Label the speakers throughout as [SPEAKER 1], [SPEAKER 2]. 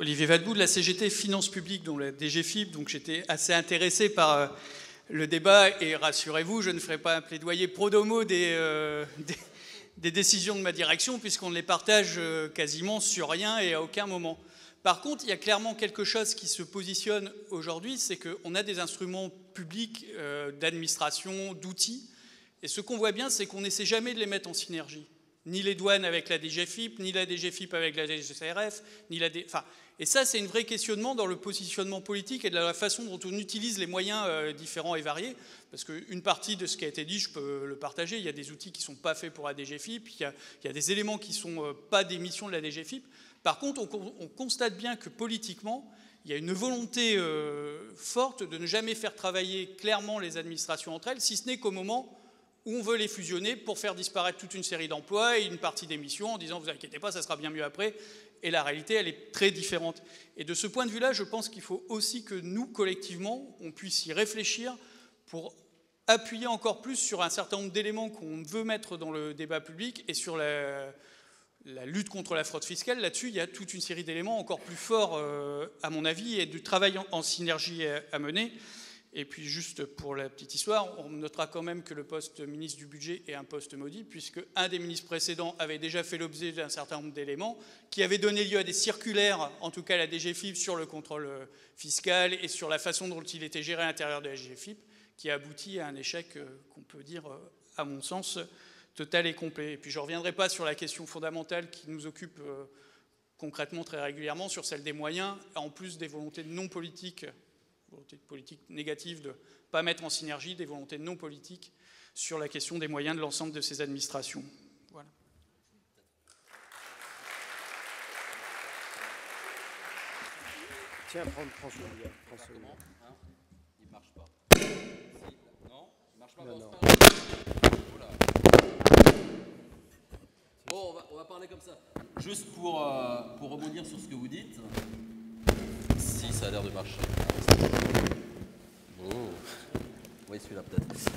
[SPEAKER 1] Olivier Vadebout de la CGT Finances Publiques, dont la DGFiP, donc j'étais assez intéressé par le débat, et rassurez-vous, je ne ferai pas un plaidoyer pro domo des décisions de ma direction, puisqu'on ne les partage quasiment sur rien et à aucun moment. Par contre, il y a clairement quelque chose qui se positionne aujourd'hui, c'est qu'on a des instruments publics d'administration, d'outils, et ce qu'on voit bien, c'est qu'on n'essaie jamais de les mettre en synergie. Ni les douanes avec la DGFiP, ni la DGFiP avec la DGCCRF, et ça, c'est un vrai questionnement dans le positionnement politique et de la façon dont on utilise les moyens différents et variés. Parce qu'une partie de ce qui a été dit, je peux le partager. Il y a des outils qui ne sont pas faits pour la DGFiP, il y a des éléments qui ne sont pas des missions de la DGFiP. Par contre, on constate bien que politiquement, il y a une volonté forte de ne jamais faire travailler clairement les administrations entre elles, si ce n'est qu'au moment où on veut les fusionner pour faire disparaître toute une série d'emplois et une partie des missions en disant « vous inquiétez pas, ça sera bien mieux après ». Et la réalité, elle est très différente. Et de ce point de vue-là, je pense qu'il faut aussi que nous, collectivement, on puisse y réfléchir pour appuyer encore plus sur un certain nombre d'éléments qu'on veut mettre dans le débat public et sur la lutte contre la fraude fiscale. Là-dessus, il y a toute une série d'éléments encore plus forts, à mon avis, et du travail en synergie à mener. Et puis juste pour la petite histoire, on notera quand même que le poste ministre du budget est un poste maudit, puisque un des ministres précédents avait déjà fait l'objet d'un certain nombre d'éléments qui avaient donné lieu à des circulaires, en tout cas à la DGFiP, sur le contrôle fiscal et sur la façon dont il était géré à l'intérieur de la DGFiP, qui a abouti à un échec qu'on peut dire, à mon sens, total et complet. Et puis je ne reviendrai pas sur la question fondamentale qui nous occupe concrètement très régulièrement, sur celle des moyens, en plus des volontés non politiques, volonté politique négative de ne pas mettre en synergie, des volontés non politiques sur la question des moyens de l'ensemble de ces administrations. Voilà.
[SPEAKER 2] Tiens, prends celui-là.
[SPEAKER 3] Hein, il marche pas. Non, il marche pas.
[SPEAKER 2] Non.
[SPEAKER 3] Voilà. Bon, on va parler comme ça. Juste pour rebondir sur ce que vous dites. Si, ça a l'air de marcher. Oh. Oui, celui-là peut-être. C'est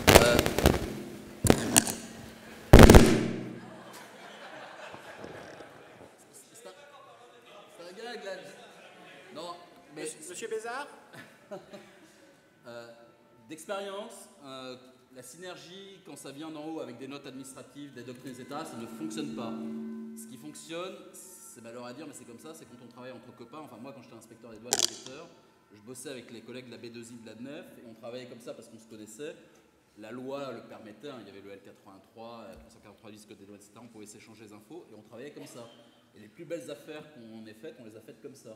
[SPEAKER 3] un gag, là. Non, mais...
[SPEAKER 2] Monsieur Bézard.
[SPEAKER 3] D'expérience, la synergie, quand ça vient d'en haut avec des notes administratives, des doctrines, etc., ça ne fonctionne pas. Ce qui fonctionne, c'est malheureux à dire, mais c'est comme ça, c'est quand on travaille entre copains. Enfin, moi, quand j'étais inspecteur des douanes, enquêteur, je bossais avec les collègues de la B2I de l'ADNEF, et on travaillait comme ça parce qu'on se connaissait. La loi le permettait, hein, il y avait le L83, 390 Code des douanes, etc., on pouvait s'échanger les infos, et on travaillait comme ça. Et les plus belles affaires qu'on ait faites, on les a faites comme ça.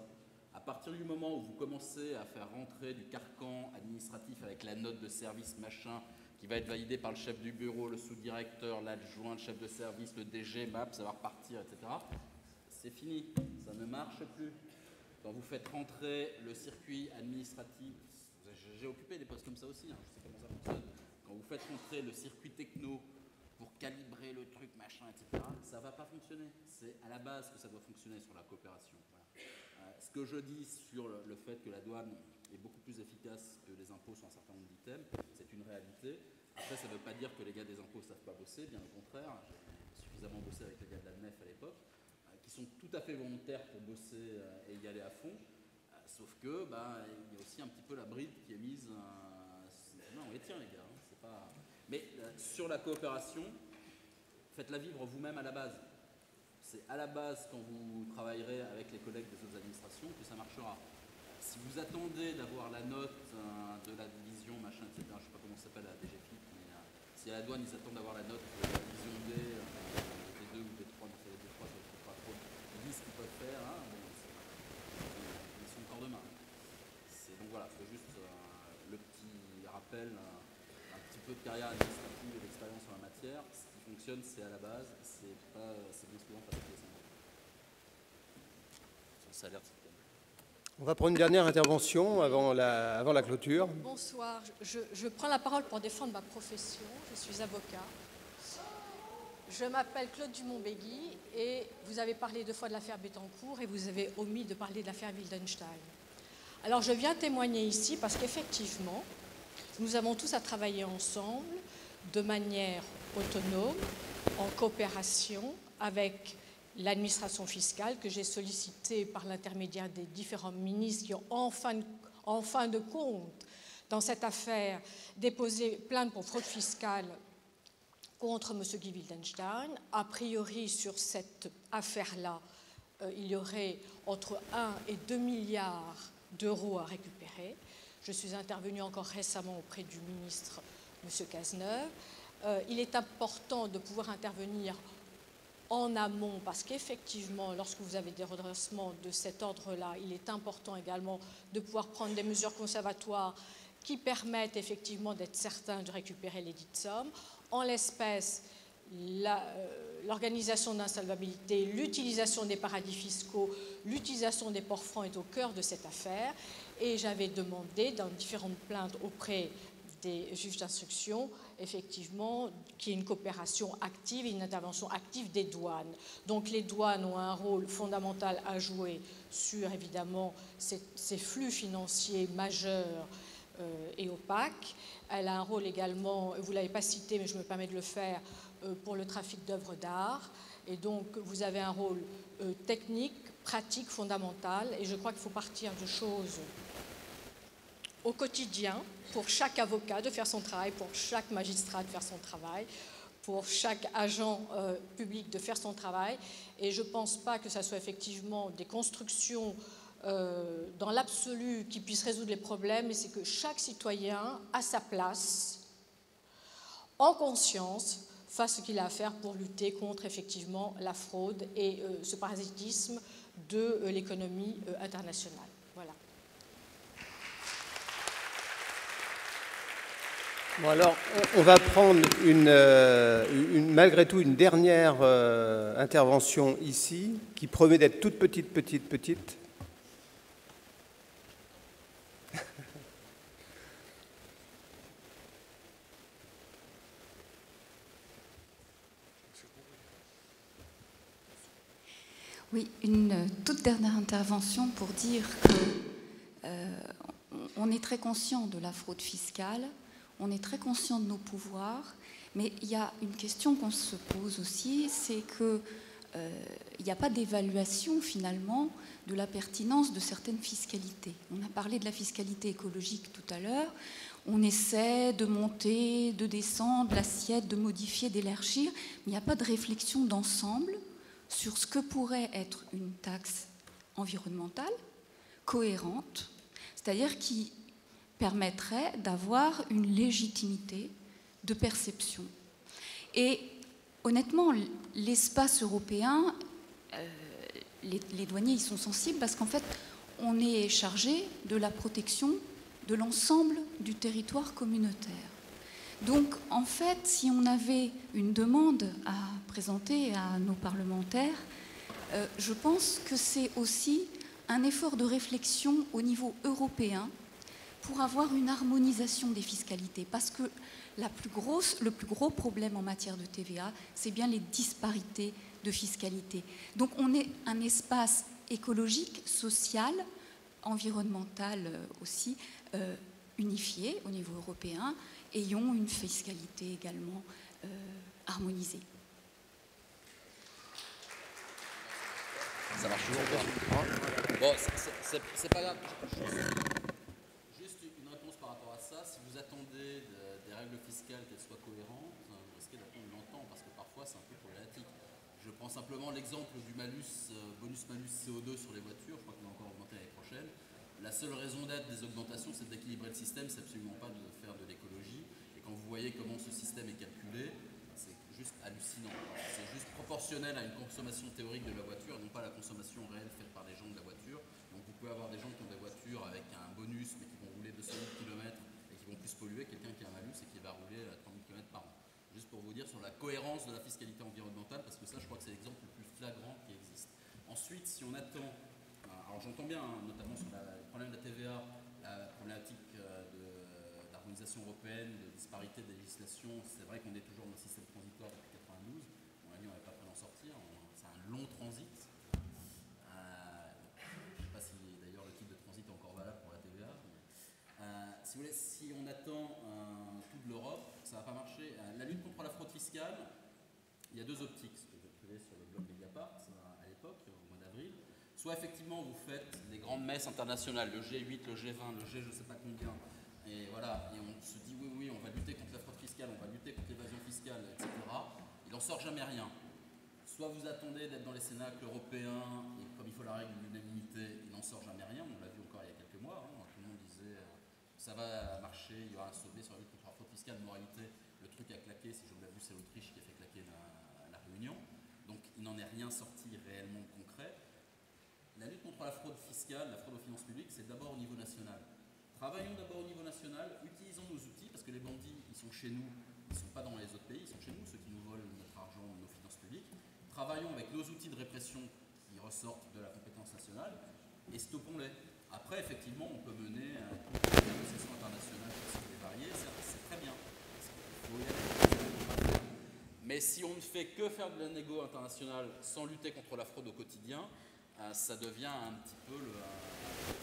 [SPEAKER 3] À partir du moment où vous commencez à faire rentrer du carcan administratif avec la note de service machin, qui va être validée par le chef du bureau, le sous-directeur, l'adjoint, le chef de service, le DG, MAP, ça va repartir, etc., c'est fini, ça ne marche plus. Quand vous faites rentrer le circuit administratif, j'ai occupé des postes comme ça aussi, hein, je sais comment ça fonctionne. Quand vous faites rentrer le circuit techno pour calibrer le truc, machin, etc., ça ne va pas fonctionner. C'est à la base que ça doit fonctionner sur la coopération. Voilà. Ce que je dis sur le fait que la douane est beaucoup plus efficace que les impôts sur un certain nombre d'items, c'est une réalité. Après, ça ne veut pas dire que les gars des impôts ne savent pas bosser, bien au contraire. J'ai suffisamment bossé avec les gars de l'ADNEF à l'époque, qui sont tout à fait volontaires pour bosser et y aller à fond. Sauf que, il y a aussi un petit peu la bride qui est mise. Non, on les tient, les gars. Hein, c'est pas... Mais sur la coopération, faites-la vivre vous-même à la base. C'est à la base, quand vous travaillerez avec les collègues des autres administrations, que ça marchera. Si vous attendez d'avoir la note de la division, machin, etc., je ne sais pas comment ça s'appelle la DGFiP, mais si à la douane, ils attendent d'avoir la note de la division D, D2 ou D3, mais c'est les D3, ça ne trouve pas trop. Ils disent ce qu'ils peuvent faire, hein, bon, ils sont encore demain. Donc voilà, c'est juste le petit rappel, un petit peu de carrière administrative et d'expérience en la matière. Ce qui fonctionne, c'est à la base, c'est bien souvent pas tous les 5 ans. Son salaire, c'est
[SPEAKER 2] On va prendre une dernière intervention avant la clôture.
[SPEAKER 4] Bonsoir, je prends la parole pour défendre ma profession. Je suis avocat. Je m'appelle Claude Dumont-Bégui et vous avez parlé 2 fois de l'affaire Bettencourt et vous avez omis de parler de l'affaire Wildenstein. Alors je viens témoigner ici parce qu'effectivement, nous avons tous à travailler ensemble de manière autonome, en coopération avec l'administration fiscale que j'ai sollicitée par l'intermédiaire des différents ministres qui ont en fin de compte, dans cette affaire, déposé plainte pour fraude fiscale contre M. Guy Wildenstein. A priori, sur cette affaire-là, il y aurait entre 1 et 2 milliards d'euros à récupérer. Je suis intervenue encore récemment auprès du ministre M. Cazeneuve. Il est important de pouvoir intervenir en amont parce qu'effectivement, lorsque vous avez des redressements de cet ordre-là, il est important également de pouvoir prendre des mesures conservatoires qui permettent effectivement d'être certain de récupérer les dites sommes. En l'espèce, l'organisation d'insolvabilité, l'utilisation des paradis fiscaux, l'utilisation des ports francs est au cœur de cette affaire. Et j'avais demandé dans différentes plaintes auprès des juges d'instruction, effectivement, qu'il y ait une coopération active et une intervention active des douanes. Donc les douanes ont un rôle fondamental à jouer sur, évidemment, ces flux financiers majeurs et opaques. Elle a un rôle également, vous ne l'avez pas cité, mais je me permets de le faire, pour le trafic d'œuvres d'art. Et donc, vous avez un rôle technique, pratique, fondamental. Et je crois qu'il faut partir de choses au quotidien, pour chaque avocat de faire son travail, pour chaque magistrat de faire son travail, pour chaque agent public de faire son travail. Et je ne pense pas que ça soit effectivement des constructions dans l'absolu qui puissent résoudre les problèmes, mais c'est que chaque citoyen a sa place, en conscience, fasse ce qu'il a à faire pour lutter contre effectivement la fraude et ce parasitisme de l'économie internationale. Voilà.
[SPEAKER 2] Bon alors, on va prendre malgré tout une dernière intervention ici, qui promet d'être toute petite.
[SPEAKER 5] Oui, une toute dernière intervention pour dire qu'on est très conscient de la fraude fiscale, on est très conscient de nos pouvoirs, mais il y a une question qu'on se pose aussi, c'est qu'il n'y a pas d'évaluation finalement de la pertinence de certaines fiscalités. On a parlé de la fiscalité écologique tout à l'heure, on essaie de monter, de descendre l'assiette, de modifier, d'élargir, mais il n'y a pas de réflexion d'ensemble sur ce que pourrait être une taxe environnementale cohérente, c'est-à-dire qui permettrait d'avoir une légitimité de perception. Et honnêtement, l'espace européen, les douaniers y sont sensibles parce qu'en fait, on est chargé de la protection de l'ensemble du territoire communautaire. Donc, en fait, si on avait une demande à présenter à nos parlementaires, je pense que c'est aussi un effort de réflexion au niveau européen pour avoir une harmonisation des fiscalités. Parce que le plus gros problème en matière de TVA, c'est bien les disparités de fiscalité. Donc, on est un espace écologique, social, environnemental aussi, unifié au niveau européen, ayons une fiscalité également harmonisée.
[SPEAKER 3] Ça marche toujours pas. Bon, c'est pas grave. Juste une réponse par rapport à ça. Si vous attendez des règles fiscales qu'elles soient cohérentes, vous risquez d'attendre longtemps parce que parfois c'est un peu problématique. Je prends simplement l'exemple du malus, bonus-malus CO2 sur les voitures. Je crois qu'il va encore augmenter l'année prochaine. La seule raison d'être des augmentations, c'est d'équilibrer le système, c'est absolument pas de faire de l'écologie. Et quand vous voyez comment ce système est calculé, c'est juste hallucinant. C'est juste proportionnel à une consommation théorique de la voiture, non pas la consommation réelle faite par les gens de la voiture. Donc vous pouvez avoir des gens qui ont des voitures avec un bonus, mais qui vont rouler 200 000 km et qui vont plus polluer, quelqu'un qui a un malus et qui va rouler à 30 000 km par an. Juste pour vous dire sur la cohérence de la fiscalité environnementale, parce que ça, je crois que c'est l'exemple le plus flagrant qui existe. Ensuite, si on attend... Alors j'entends bien, notamment sur le problème de la TVA, la problématique d'harmonisation européenne, de disparité de législation. C'est vrai qu'on est toujours dans le système transitoire depuis 92. On a dit qu'on n'avait pas prêt d'en sortir. C'est un long transit. Je ne sais pas si d'ailleurs le type de transit est encore valable pour la TVA. Mais, si vous voulez, si on attend toute l'Europe, ça ne va pas marcher. La lutte contre la fraude fiscale, il y a deux optiques. Ce que j'ai trouvé sur le blog Mediapart. soit effectivement vous faites les grandes messes internationales, le G8, le G20, le G je ne sais pas combien, et voilà, et on se dit oui, on va lutter contre la fraude fiscale, on va lutter contre l'évasion fiscale, etc. Il n'en sort jamais rien. Soit vous attendez d'être dans les cénacles européens, et comme il faut la règle de l'unanimité, il n'en sort jamais rien, on l'a vu encore il y a quelques mois, tout le monde disait ça va marcher, il y aura un sommet sur la lutte contre la fraude fiscale, mais en réalité, le truc a claqué, si je l'ai vu, c'est l'Autriche qui a fait claquer la Réunion, donc il n'en est rien sorti réellement concret. La lutte contre la fraude fiscale, la fraude aux finances publiques, c'est d'abord au niveau national. Travaillons d'abord au niveau national, utilisons nos outils, parce que les bandits, ils sont chez nous, ils ne sont pas dans les autres pays, ils sont chez nous, ceux qui nous volent notre argent, nos finances publiques. Travaillons avec nos outils de répression qui ressortent de la compétence nationale et stoppons-les. Après, effectivement, on peut mener une négociation internationale sur des variés, c'est très bien. Il faut y aller. Mais si on ne fait que faire de la négo internationale sans lutter contre la fraude au quotidien, ça devient un petit peu le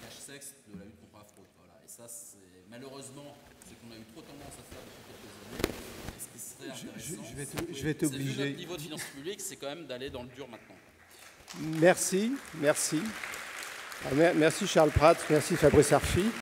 [SPEAKER 3] cache-sexe de la lutte contre la fraude. Voilà. Et ça, c'est malheureusement ce qu'on a eu trop tendance à faire depuis quelques années. Et ce qui serait intéressant,
[SPEAKER 2] je vais t'obliger.
[SPEAKER 3] Vu notre niveau de finances publiques, c'est quand même d'aller dans le dur maintenant.
[SPEAKER 2] Merci Charles Prats, merci Fabrice Arfi.